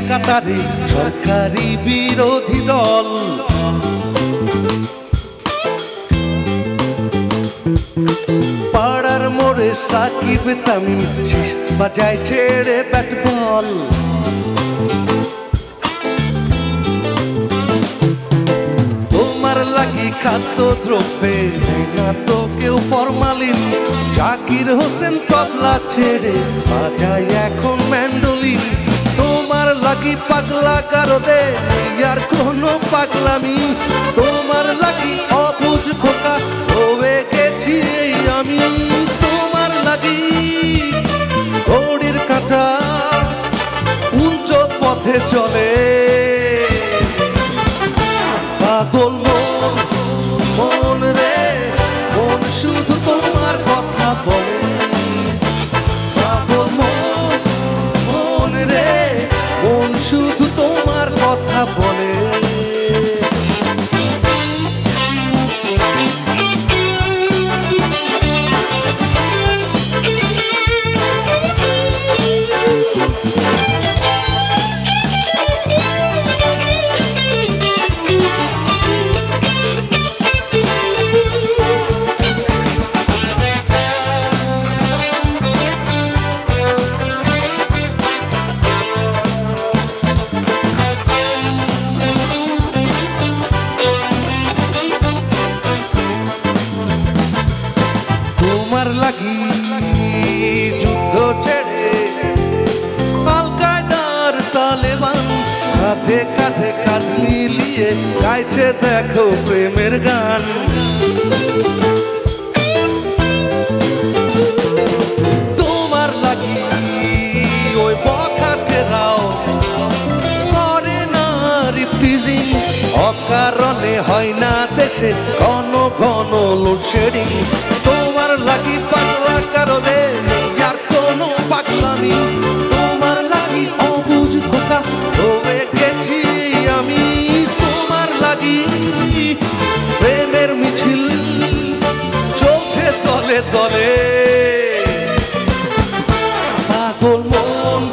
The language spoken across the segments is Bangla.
কাতারে সরকারি বিরোধী দল। পাড়ার মোড়ে সাকিব তামিম শীষ বাজায় ছেড়ে ব্যাট বল। তোমার লাগি খাদ্য দ্রব্যে না তো কেউ ফরমালিন। জাকির হোসেন তবলা ছেড়ে বাজায় এখন ম্যান্ডোলিন। তোমার লাগি পাগলা কারদে আর কোনো পাগলামি। তোমার লাগি অবুঝ খোকা হয়ে গেছি আমি। তোমার লাগি ঘড়ির কাঁটা উল্টো পথে চলে। পাগল মন মন রে মন শুধু তোমার কথা বলে। পাগল মন মন রে মন শুধু তোমার কথা বলে। তোমার লাগি যুদ্ধ ছেড়ে আল কায়দার তালেবান কাঁধে কাঁধে কাঁধ মিলিয়ে গাইছে দেখো প্রেমের গান। তোমার লাগি ওই বখাটেরাও করে না রিপ্রিজিং। অকারণে হয় না দেশে ঘন ঘন লোডশেডিং। তোমার লাগি পাগলা কারণে আর কোনো পাগলামি। তোমার লাগি অবুঝ খোকা হয়ে গেছি আমি। তোমার লাগি প্রেমের মিছিল চলছে তলে তলে। পাগল মন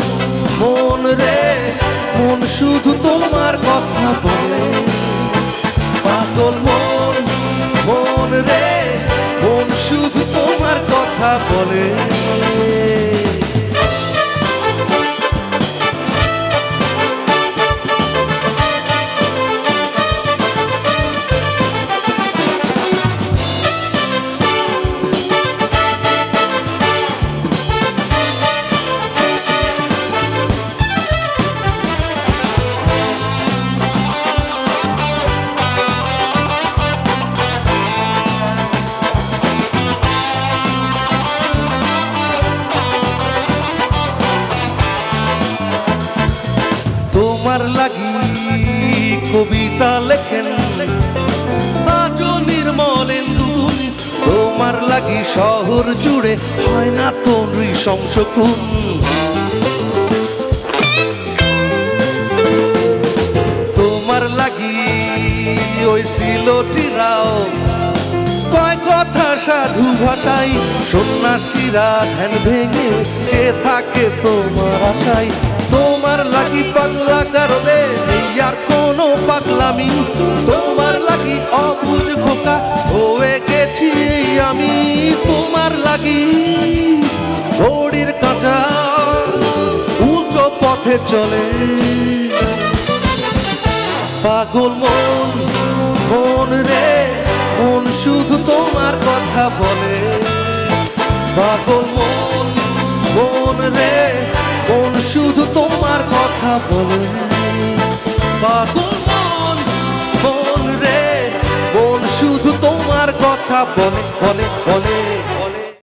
মন রে মন শুধু তোমার কথা বলে। পাগল মন মন রে মন শুধু তোমার কথা বলে। তোমার লাগি কবিতা লেখেন আজও নির্মলেন্দু। তোমার লাগি শহর জুড়ে হয় না তো নৃশংসখুন। তোমার লাগি ওই সিলোটিরাও কয় কথা সাধু ভাষায়। সন্ন্যাসীরা ধ্যান ভেঙে যে থাকে তোমার আশায়। তোমার লাগি পাগলা কারণে আর কোনো পাগলামি। তোমার লাগি অবুঝ খোকা হয়ে গেছি আমি। তোমার লাগি ঘড়ির কাঁটা উল্টো পথে চলে। পাগল মন মন রে মন শুধু তোমার কথা বলে। পাগল মন মন রে মন শুধু তোমার কথা বলে। পাগল মন মন রে মন শুধু তোমার কথা বলে বলে বলে।